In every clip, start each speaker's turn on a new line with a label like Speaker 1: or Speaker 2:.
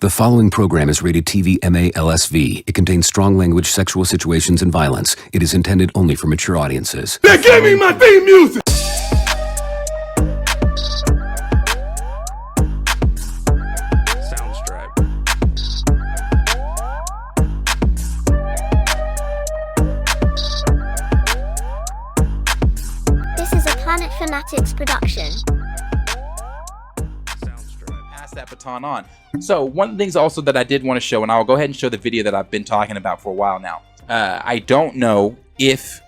Speaker 1: The following program is rated TV MA-LSV. It contains strong language, sexual situations, and violence. It is intended only for mature audiences.
Speaker 2: They gave me my theme music!
Speaker 3: Soundstripe.
Speaker 4: This is a Planet Fanatics production.
Speaker 3: Pass that baton on. So one of the things also that I did want to show, and I'll go ahead and show the video that I've been talking about for a while now. I don't know if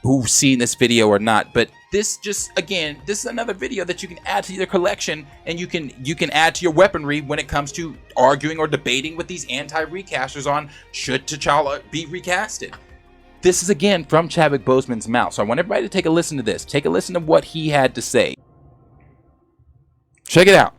Speaker 3: who's seen this video or not, but this just, again, this is another video that you can add to your collection, and you can add to your weaponry when it comes to arguing or debating with these anti-recasters on should T'Challa be recasted. This is again from Chadwick Boseman's mouth, so I want everybody to take a listen to this. Take a listen to what he had to say. Check it out.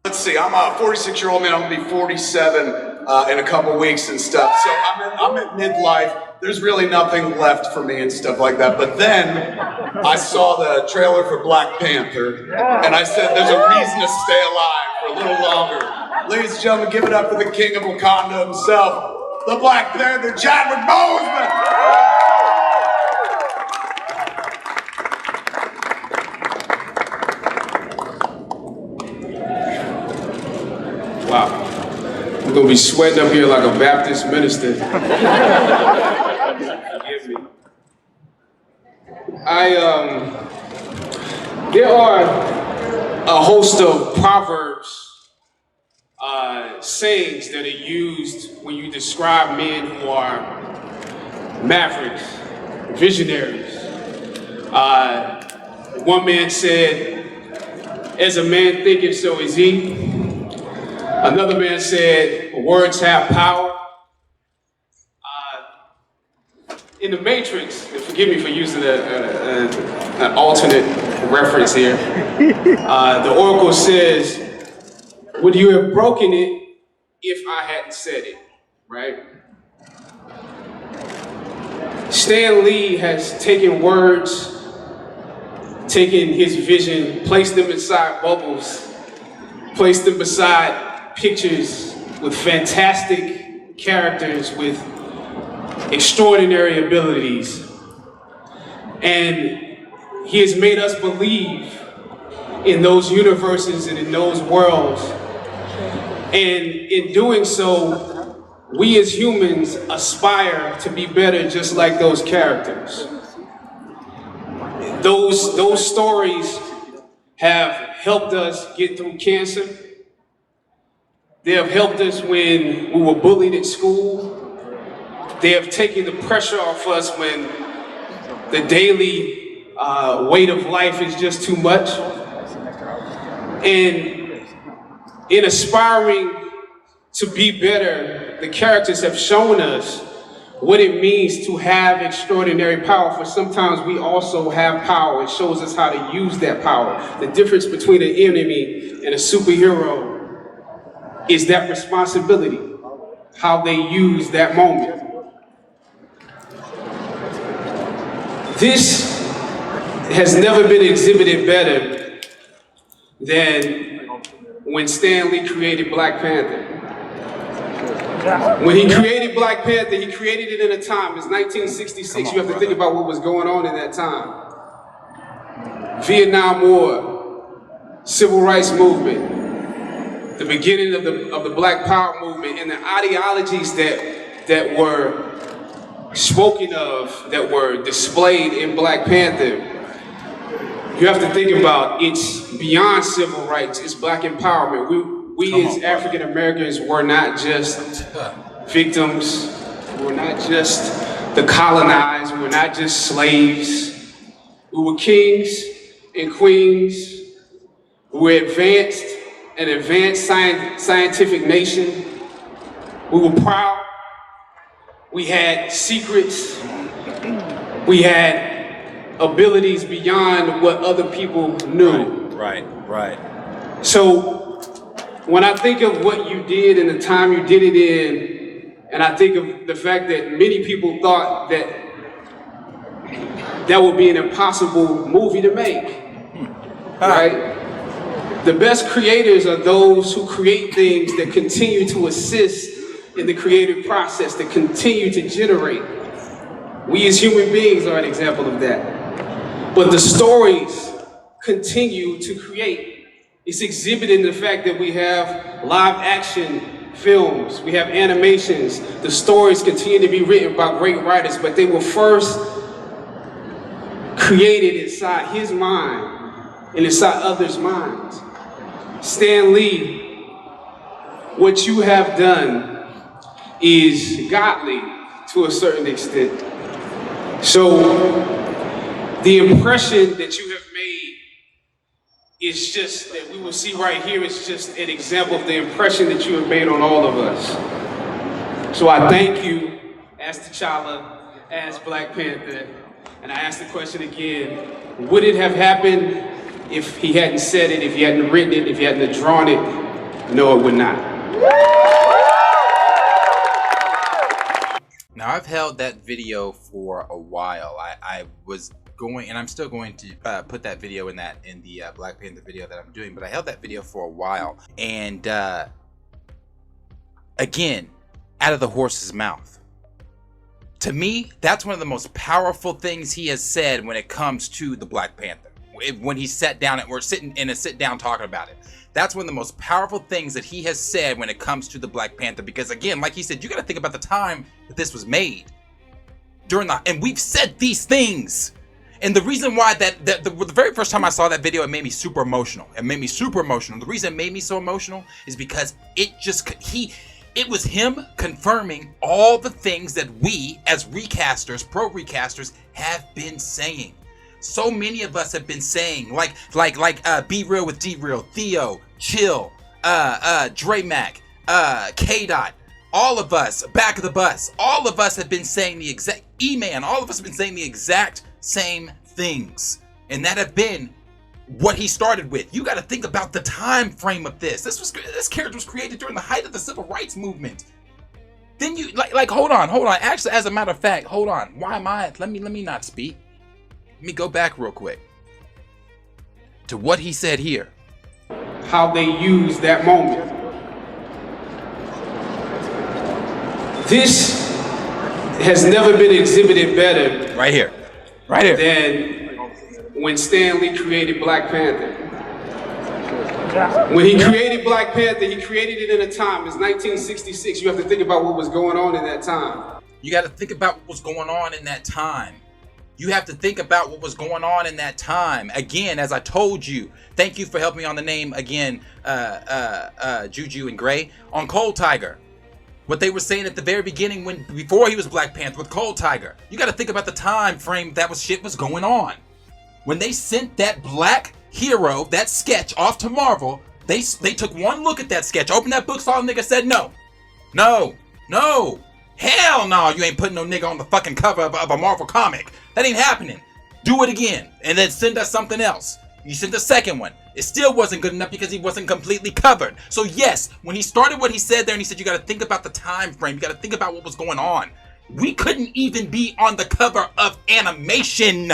Speaker 5: Let's see, I'm a 46-year-old man. I'm gonna be 47 in a couple weeks and stuff. So I'm at midlife. There's really nothing left for me and stuff like that. But then I saw the trailer for Black Panther, and I said, there's a reason to stay alive for a little longer. Ladies and gentlemen, give it up for the king of Wakanda himself, the Black Panther, Chadwick Boseman.
Speaker 6: Wow. I'm gonna be sweating up here like a Baptist minister. Forgive me. There are a host of proverbs, sayings that are used when you describe men who are mavericks, visionaries. One man said, "As a man thinketh, so is he." Another man said, words have power. In the Matrix, and forgive me for using an alternate reference here, the Oracle says, would you have broken it if I hadn't said it, right? Stan Lee has taken words, taken his vision, placed them inside bubbles, placed them beside pictures with fantastic characters with extraordinary abilities. And he has made us believe in those universes and in those worlds. And in doing so, we as humans aspire to be better just like those characters. Those stories have helped us get through cancer. They have helped us when we were bullied at school. They have taken the pressure off us when the daily weight of life is just too much. And in aspiring to be better, the characters have shown us what it means to have extraordinary power, for sometimes we also have power. It shows us how to use that power. The difference between an enemy and a superhero is that responsibility, how they use that moment. This has never been exhibited better than when Stan Lee created Black Panther. When he created Black Panther, he created it in a time, it's 1966, you have to think about what was going on in that time. Vietnam War, Civil Rights Movement, the beginning of the Black Power movement, and the ideologies that were spoken of, that were displayed in Black Panther. You have to think about, it's beyond civil rights, it's Black empowerment. We as African Americans were not just victims, we were not just the colonized, we were not just slaves. We were kings and queens, we were an advanced scientific nation. We were proud. We had secrets. We had abilities beyond what other people knew.
Speaker 3: Right.
Speaker 6: So when I think of what you did and the time you did it in, and I think of the fact that many people thought that would be an impossible movie to make, right? The best creators are those who create things that continue to assist in the creative process, that continue to generate. We as human beings are an example of that. But the stories continue to create. It's exhibited in the fact that we have live action films, we have animations. The stories continue to be written by great writers, but they were first created inside his mind and inside others' minds. Stan Lee, what you have done is godly to a certain extent. So the impression that you have made is just that we will see right here is just an example of the impression that you have made on all of us. So I thank you as T'Challa, as Black Panther, and I ask the question again, would it have happened if he hadn't said it, if he hadn't written it, if he hadn't drawn it? No, it would not.
Speaker 3: Now, I've held that video for a while. I was going, and I'm still going to put that video in the Black Panther video that I'm doing, but I held that video for a while. And again, out of the horse's mouth. To me, that's one of the most powerful things he has said when it comes to the Black Panther. When he sat down and we're sitting in a sit down talking about it. That's one of the most powerful things that he has said when it comes to the Black Panther. Because again, like he said, you got to think about the time that this was made. And we've said these things. And the reason why the very first time I saw that video, it made me super emotional. It made me super emotional. The reason it made me so emotional is because it was him confirming all the things that we as recasters, pro recasters, have been saying. So many of us have been saying, like Be Real with D-Real, Theo, Chill, Dre Mac, K-Dot, all of us, Back of the Bus, all of us have been saying the exact, E-Man, all of us have been saying the exact same things. And that have been what he started with. You got to think about the time frame of this. This character was created during the height of the civil rights movement. Then you, hold on. Actually, as a matter of fact, hold on. Why am I, let me not speak. Let me go back real quick to what he said here.
Speaker 6: How they use that moment. This has never been exhibited better.
Speaker 3: Right here.
Speaker 6: Than when Stan Lee created Black Panther. When he created Black Panther, he created it in a time. It's 1966. You have to think about what was going on in that time.
Speaker 3: You got to think about what was going on in that time. You have to think about what was going on in that time. Again, as I told you, thank you for helping me on the name again, Juju and Gray, on Cold Tiger. What they were saying at the very beginning before he was Black Panther with Cold Tiger. You got to think about the time frame that shit was going on. When they sent that black hero, that sketch off to Marvel, they took one look at that sketch, opened that book, saw the nigga, said no. Hell no, you ain't putting no nigga on the fucking cover of a Marvel comic. That ain't happening. Do it again, and then send us something else. You sent the second one. It still wasn't good enough because he wasn't completely covered. So yes, when he started what he said there, and he said you got to think about the time frame, you got to think about what was going on. We couldn't even be on the cover of animation.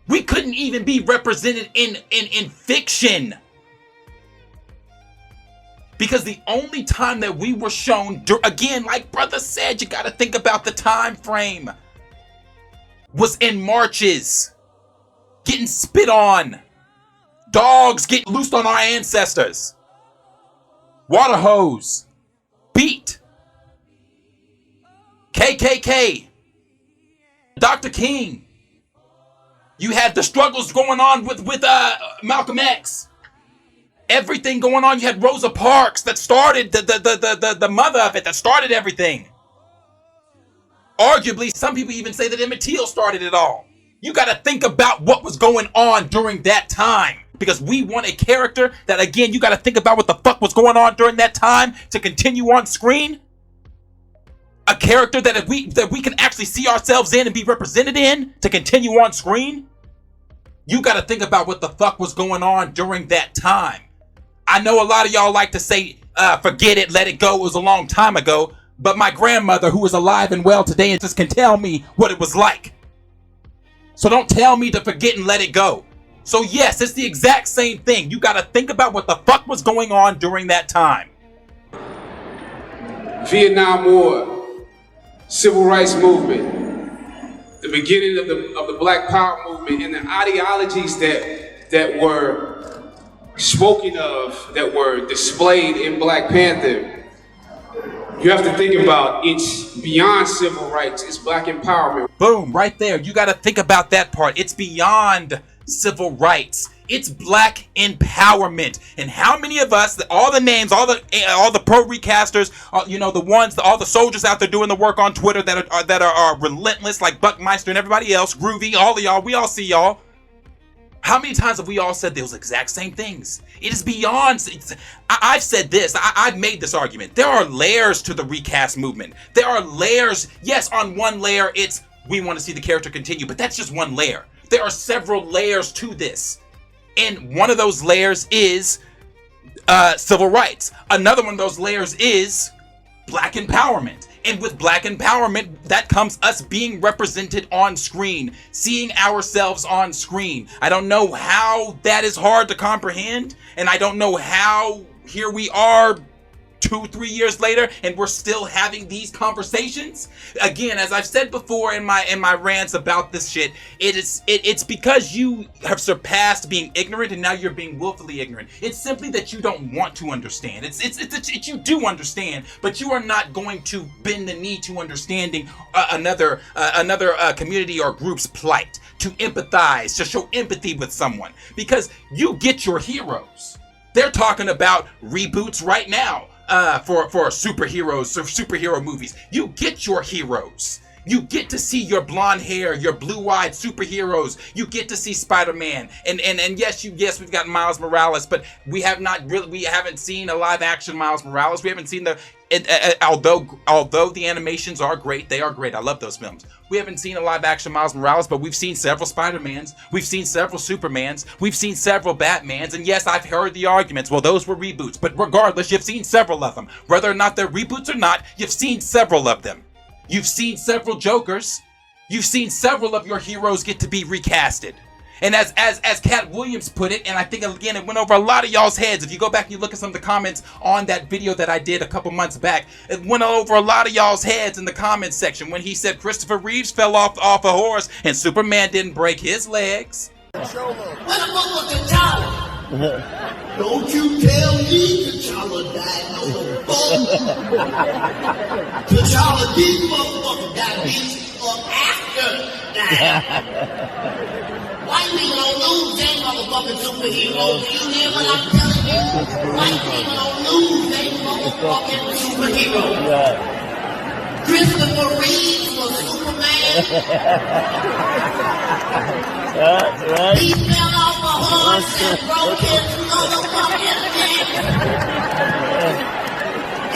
Speaker 3: We couldn't even be represented in fiction. Because the only time that we were shown, again, like brother said, you got to think about the time frame, was in marches, getting spit on, dogs get loosed on our ancestors, water hose, beat, KKK, Dr. King. You had the struggles going on with Malcolm X. Everything going on. You had Rosa Parks that started the mother of it, that started everything. Arguably, some people even say that Emmett Till started it all. You got to think about what was going on during that time, because we want a character that, again, you got to think about what the fuck was going on during that time to continue on screen. A character that we can actually see ourselves in and be represented in to continue on screen. You got to think about what the fuck was going on during that time. I know a lot of y'all like to say, forget it, let it go, it was a long time ago. But my grandmother, who is alive and well today, and just can tell me what it was like. So don't tell me to forget and let it go. So yes, it's the exact same thing. You gotta think about what the fuck was going on during that time.
Speaker 6: Vietnam War, Civil Rights Movement, the beginning of the Black Power movement, and the ideologies that were spoken of, that were displayed in Black Panther. You have to think about it's beyond civil rights, it's Black empowerment.
Speaker 3: Boom, right there. You gotta think about that part. It's beyond civil rights. It's Black empowerment. And how many of us, all the names, all the pro recasters, you know, all the soldiers out there doing the work on Twitter that are relentless, like Buckmeister and everybody else, Groovy, all of y'all, we all see y'all. How many times have we all said those exact same things? It is beyond. I've said this. I've made this argument. There are layers to the recast movement. There are layers. Yes, on one layer, it's we want to see the character continue, but that's just one layer. There are several layers to this. And one of those layers is civil rights. Another one of those layers is Black empowerment. And with Black empowerment, that comes us being represented on screen, seeing ourselves on screen. I don't know how that is hard to comprehend, and I don't know how here we are 2-3 years later and we're still having these conversations. Again, as I've said before in my rants about this shit, it's because you have surpassed being ignorant and now you're being willfully ignorant. It's simply that you don't want to understand. It's you do understand, but you are not going to bend the knee to understanding another community or group's plight, to empathize, to show empathy with someone, because you get your heroes. They're talking about reboots right now. For superheroes, or superhero movies. You get your heroes. You get to see your blonde hair, your blue-eyed superheroes. You get to see Spider-Man, and yes, we've got Miles Morales, but we haven't seen a live-action Miles Morales. We haven't seen although the animations are great, they are great. I love those films. We haven't seen a live-action Miles Morales, but we've seen several Spider-Mans. We've seen several Supermans. We've seen several Batmans, and yes, I've heard the arguments. Well, those were reboots, but regardless, you've seen several of them. Whether or not they're reboots or not, you've seen several of them. You've seen several Jokers. You've seen several of your heroes get to be recasted. And as Cat Williams put it, and I think again it went over a lot of y'all's heads. If you go back and you look at some of the comments on that video that I did a couple months back, it went over a lot of y'all's heads in the comments section when he said Christopher Reeves fell off a horse and Superman didn't break his legs.
Speaker 2: What the fuck was T'Challa? Don't you tell me T'Challa died no more. T'Challa did motherfucker die, bitch, after that. White people don't lose, they motherfucking superheroes. You hear what I'm telling you? White people don't lose, they motherfucking superheroes. Christopher Reeves was Superman. Right. He fell off a horse and broke his motherfucking neck.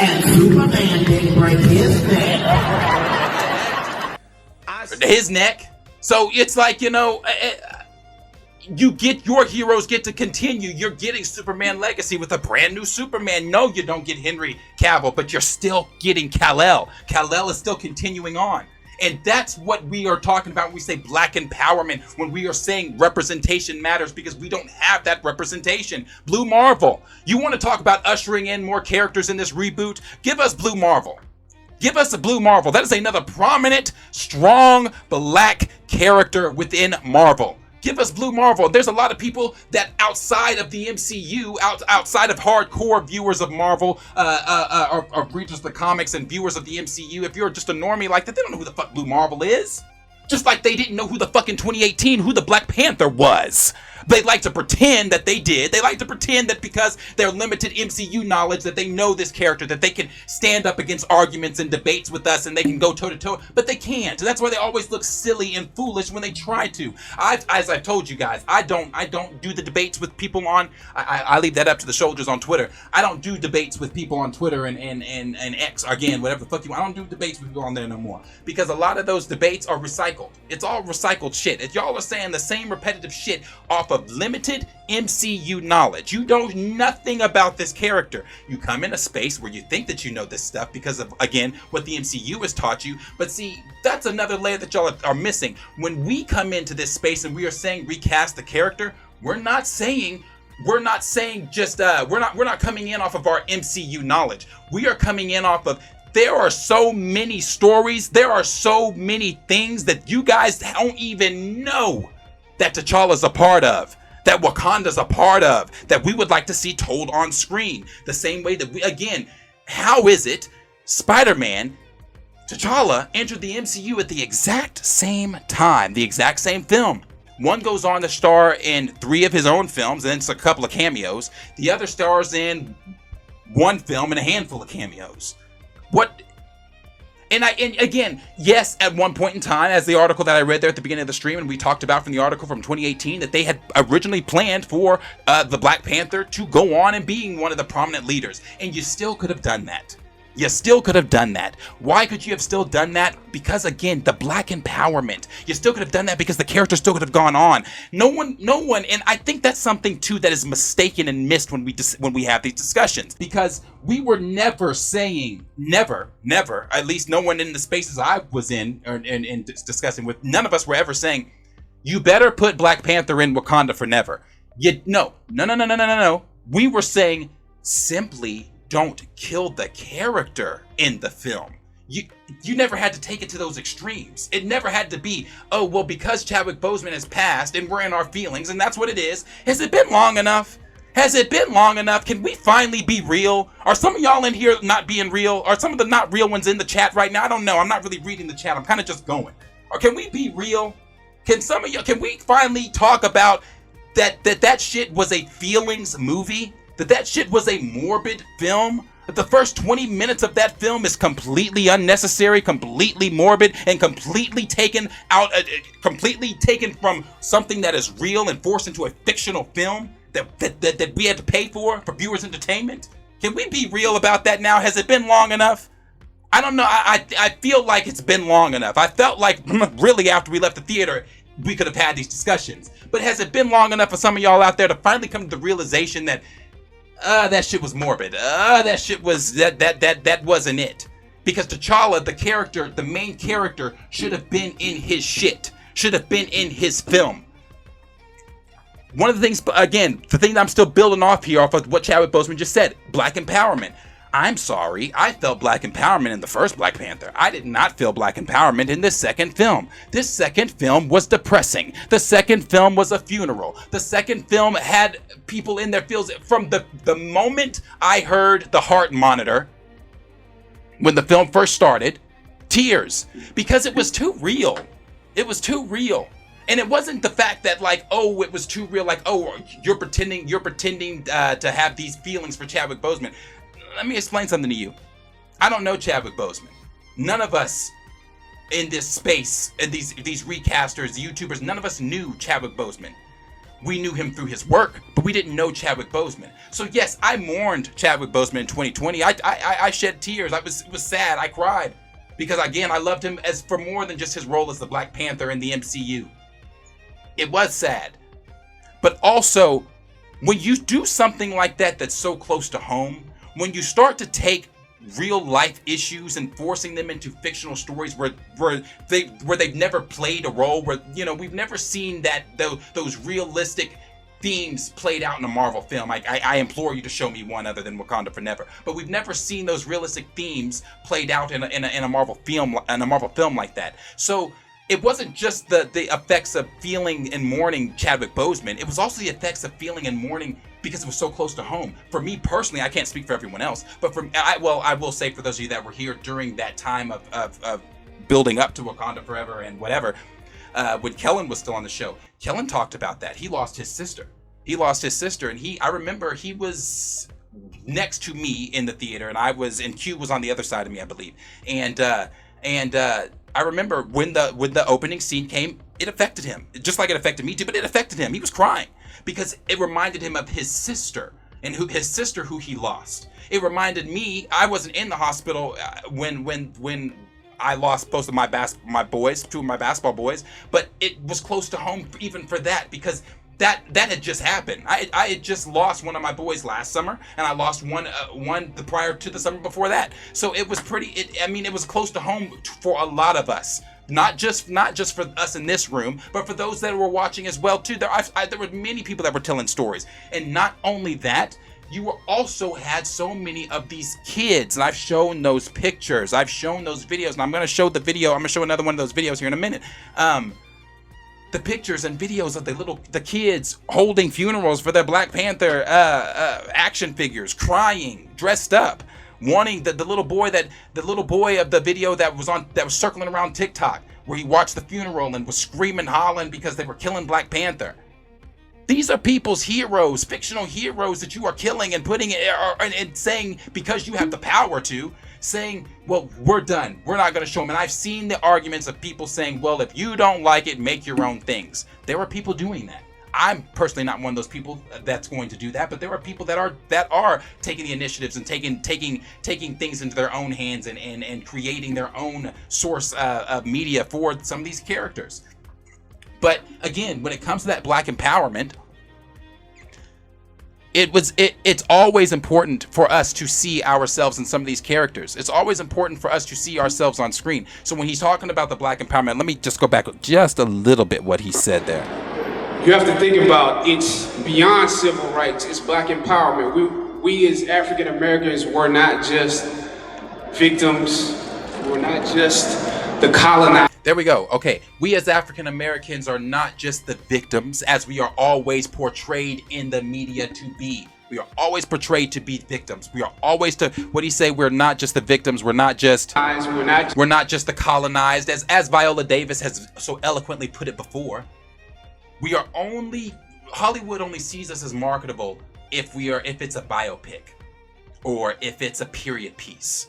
Speaker 2: And Superman didn't break his neck.
Speaker 3: His neck. So it's like, you know, you get your heroes get to continue. You're getting Superman legacy with a brand new Superman. No, you don't get Henry Cavill, but you're still getting Kal-El. Kal-El is still continuing on. And that's what we are talking about when we say Black empowerment, when we are saying representation matters, because we don't have that representation. Blue Marvel. You want to talk about ushering in more characters in this reboot? Give us Blue Marvel. Give us a Blue Marvel. That is another prominent, strong Black character within Marvel. Give us Blue Marvel. There's a lot of people that outside of the MCU, outside of hardcore viewers of Marvel, or readers of the comics and viewers of the MCU, if you're just a normie like that, they don't know who the fuck Blue Marvel is. Just like they didn't know who the fuck in 2018, who the Black Panther was. They like to pretend that they did. They like to pretend that because their limited MCU knowledge that they know this character, that they can stand up against arguments and debates with us and they can go toe to toe, but they can't. That's why they always look silly and foolish when they try to. As I've told you guys, I don't do the debates with people on, I leave that up to the soldiers on Twitter. I don't do debates with people on Twitter and X, again, whatever the fuck you want. I don't do debates with people on there no more, because a lot of those debates are recycled. It's all recycled shit. If y'all are saying the same repetitive shit off of limited MCU knowledge, you know nothing about this character. You come in a space where you think that you know this stuff because of, again, what the MCU has taught you. But see, that's another layer that y'all are missing. When we come into this space and we are saying recast the character, We're not saying just we're not coming in off of our MCU knowledge. We are coming in off of, there are so many stories, there are so many things that you guys don't even know that T'Challa's a part of, that Wakanda's a part of, that we would like to see told on screen. The same way that we, again, how is it Spider-Man, T'Challa entered the MCU at the exact same time, the exact same film? One goes on to star in 3 of his own films, and it's a couple of cameos. The other stars in 1 film and a handful of cameos. What? And again, yes, at one point in time, as the article that I read there at the beginning of the stream, and we talked about from the article from 2018, that they had originally planned for the Black Panther to go on and being one of the prominent leaders. And you still could have done that. You still could have done that. Why could you have still done that? Because again, the black empowerment. You still could have done that because the character still could have gone on. No one, and I think that's something too that is mistaken and missed when we have these discussions. Because we were never saying, never, at least no one in the spaces I was in and discussing with, none of us were ever saying, you better put Black Panther in Wakanda for never. No. We were saying simply, don't kill the character in the film. You never had to take it to those extremes. It never had to be, oh, well, because Chadwick Boseman has passed and we're in our feelings and that's what it is. Has it been long enough? Has it been long enough? Can we finally be real? Are some of y'all in here not being real? Are some of the not real ones in the chat right now? I don't know. I'm not really reading the chat. I'm kind of just going. Or can we be real? Can some of y'all, can we finally talk about that shit was a feelings movie? That shit was a morbid film? That the first 20 minutes of that film is completely unnecessary, completely morbid, and completely taken out, completely taken from something that is real and forced into a fictional film that we had to pay for viewers' entertainment? Can we be real about that now? Has it been long enough? I don't know. I feel like it's been long enough. I felt like really after we left the theater, we could have had these discussions. But has it been long enough for some of y'all out there to finally come to the realization that that shit was morbid. That shit was that wasn't it. Because T'Challa, the character, the main character, should have been in his shit. Should have been in his film. One of the things, again, the thing that I'm still building off here, off of what Chadwick Boseman just said, black empowerment. I'm sorry, I felt black empowerment in the first Black Panther. I did not feel black empowerment in this second film. This second film was depressing. The second film was a funeral. The second film had people in their feels. From the moment I heard the heart monitor, when the film first started, tears. Because it was too real. It was too real. And it wasn't the fact that like, oh, it was too real, like, oh, you're pretending to have these feelings for Chadwick Boseman. Let me explain something to you. I don't know Chadwick Boseman. None of us in this space, and these recasters, YouTubers, none of us knew Chadwick Boseman. We knew him through his work, but we didn't know Chadwick Boseman. So yes, I mourned Chadwick Boseman in 2020. I shed tears. It was sad. I cried because again, I loved him as for more than just his role as the Black Panther in the MCU. It was sad, but also when you do something like that that's so close to home. When you start to take real life issues and forcing them into fictional stories where they've never played a role, where we've never seen those realistic themes played out in a Marvel film. I implore you to show me one other than Wakanda Forever. But we've never seen those realistic themes played out in a Marvel film like that. So it wasn't just the effects of feeling and mourning Chadwick Boseman. It was also the effects of feeling and mourning because it was so close to home. For me personally, I can't speak for everyone else, but I will say for those of you that were here during that time of building up to Wakanda Forever and whatever, when Kellen was still on the show, Kellen talked about that. He lost his sister. And I remember he was next to me in the theater, and Q was on the other side of me, I believe. And I remember when the opening scene came, it affected him, just like it affected me too. But it affected him. He was crying because it reminded him of his sister and his sister who he lost. It reminded me. I wasn't in the hospital when I lost both of two of my basketball boys, but it was close to home even for that because that had just happened. I had just lost one of my boys last summer, and I lost one prior to the summer before that. So it was it was close to home for a lot of us. Not just for us in this room, but for those that were watching as well too. There were many people that were telling stories, and not only that, you also had so many of these kids, and I've shown those pictures, I've shown those videos, and I'm going to show the video. I'm going to show another one of those videos here in a minute. The pictures and videos of the kids holding funerals for their Black Panther action figures, crying, dressed up, wanting the little boy of the video that was circling around TikTok, where he watched the funeral and was screaming, hollering because they were killing Black Panther. These are people's heroes, fictional heroes that you are killing and putting and saying, because you have the power to, saying, well, we're done. We're not going to show them. And I've seen the arguments of people saying, well, if you don't like it, make your own things. There are people doing that. I'm personally not one of those people that's going to do that, but there are people that are taking the initiatives and taking things into their own hands and creating their own source of media for some of these characters. But again, when it comes to that Black empowerment, it's always important for us to see ourselves in some of these characters. It's always important for us to see ourselves on screen. So when he's talking about the Black empowerment, let me just go back just a little bit what he said there.
Speaker 6: You have to think about, it's beyond civil rights, it's Black empowerment. We as African Americans were not just victims, we're not just the colonized.
Speaker 3: There we go. Okay, we as African Americans are not just the victims, as we are always portrayed in the media to be. We are always portrayed to be victims. We are always what do you say? We're not just the victims. We're not just the colonized, as Viola Davis has so eloquently put it before. Hollywood only sees us as marketable if it's a biopic, or if it's a period piece,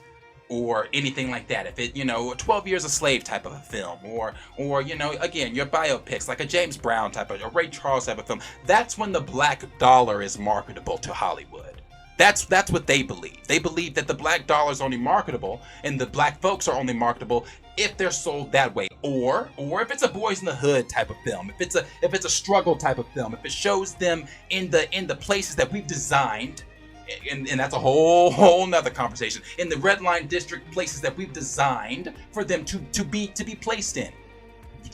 Speaker 3: or anything like that. If it, 12 Years a Slave type of a film, or again, your biopics like a James Brown type of, a Ray Charles type of film, that's when the black dollar is marketable to Hollywood. That's what they believe. They believe that the black dollar is only marketable and the black folks are only marketable if they're sold that way, or if it's a Boys in the Hood type of film, if it's a struggle type of film, if it shows them in the places that we've designed. And that's a whole nother conversation. In the red line district, places that we've designed for them to be placed in.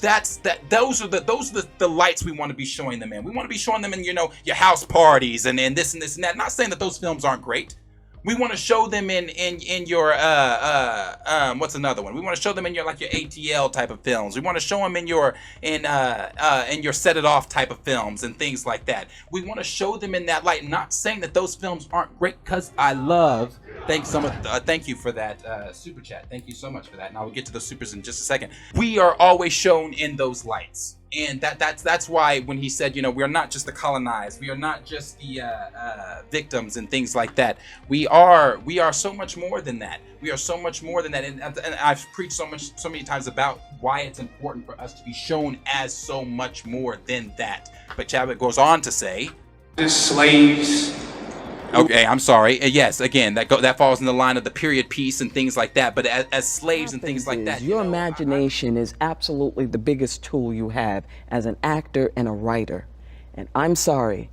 Speaker 3: Those are the lights we want to be showing them in. We want to be showing them in your house parties and this and that. Not saying that those films aren't great. We want to show them in your what's another one? We want to show them in your ATL type of films. We want to show them in your Set It Off type of films and things like that. We want to show them in that light. Not saying that those films aren't great, because I love. Thank you for that super chat. Thank you so much for that. And I will get to the supers in just a second. We are always shown in those lights. And that's why when he said, we are not just the colonized, we are not just the victims and things like that. We are so much more than that. We are so much more than that. And I've preached so many times about why it's important for us to be shown as so much more than that. But Chadwick goes on to say,
Speaker 6: slaves.
Speaker 3: Okay, I'm sorry. Yes, again, that falls in the line of the period piece and things like that. But as slaves and things like that,
Speaker 7: your imagination is absolutely the biggest tool you have as an actor and a writer. And I'm sorry,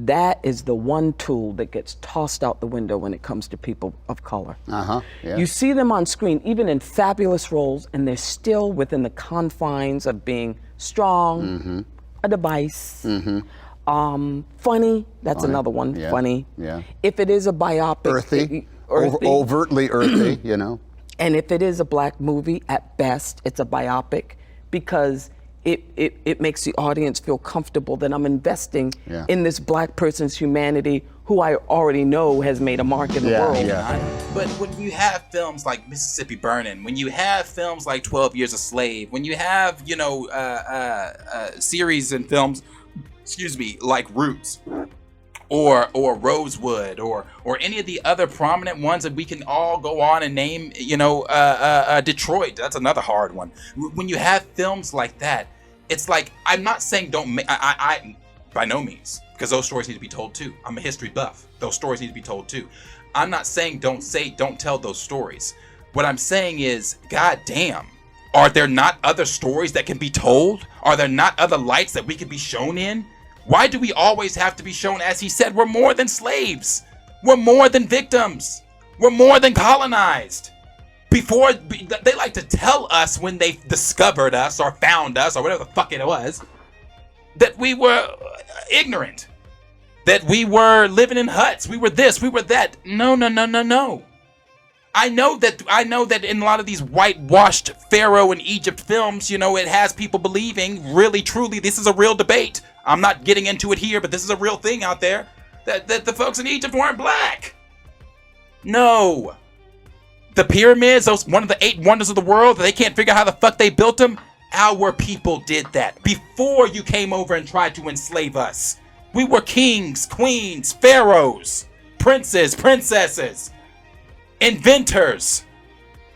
Speaker 7: that is the one tool that gets tossed out the window when it comes to people of color.
Speaker 8: Yeah.
Speaker 7: You see them on screen, even in fabulous roles, and they're still within the confines of being strong, a device. Funny, that's another one, funny.
Speaker 8: Yeah.
Speaker 7: If it is a biopic.
Speaker 8: Earthy. Overtly earthy,
Speaker 7: And if it is a black movie, at best, it's a biopic, because it makes the audience feel comfortable that I'm investing in this black person's humanity, who I already know has made a mark in the world.
Speaker 3: But when you have films like Mississippi Burning, when you have films like 12 Years a Slave, when you have, series and films, like Roots, or Rosewood, or any of the other prominent ones that we can all go on and name, Detroit, that's another hard one. When you have films like that, it's like, I'm not saying don't make, I by no means, because those stories need to be told too. I'm a history buff. Those stories need to be told too. I'm not saying don't tell those stories. What I'm saying is, God damn, are there not other stories that can be told? Are there not other lights that we can be shown in? Why do we always have to be shown, as he said, we're more than slaves. We're more than victims. We're more than colonized. Before, they like to tell us when they discovered us or found us or whatever the fuck it was, that we were ignorant, that we were living in huts, we were this, we were that. No. I know that in a lot of these whitewashed Pharaoh and Egypt films, you know, it has people believing, really, truly, this is a real debate. I'm not getting into it here, but this is a real thing out there, that the folks in Egypt weren't black. No. The pyramids, those one of the 8 wonders of the world, they can't figure out how the fuck they built them. Our people did that before you came over and tried to enslave us. We were kings, queens, pharaohs, princes, princesses, inventors.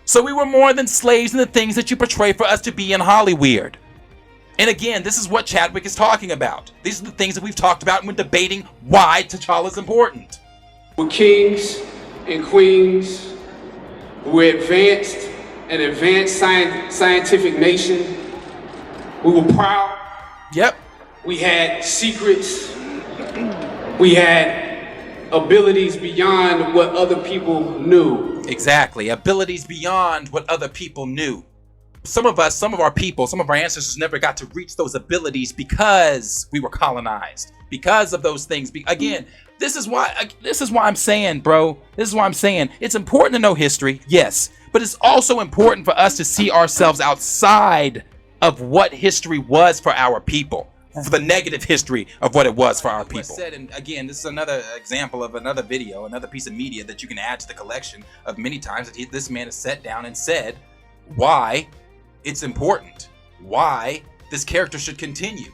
Speaker 3: So we were more than slaves in the things that you portray for us to be in Hollywood. And again, this is what Chadwick is talking about. These are the things that we've talked about when debating why T'Challa's important.
Speaker 6: We're kings and queens. We're an advanced scientific nation. We were proud.
Speaker 3: Yep.
Speaker 6: We had secrets. We had abilities beyond what other people knew.
Speaker 3: Exactly. Abilities beyond what other people knew. Some of us, some of our people, some of our ancestors never got to reach those abilities because we were colonized. Because of those things. Again, this is why I'm saying, bro. This is why I'm saying it's important to know history, yes. But it's also important for us to see ourselves outside of what history was for our people. For the negative history of what it was for our people. Said, and again, this is another example of another video, another piece of media that you can add to the collection of many times that this man has sat down and said why it's important, why this character should continue.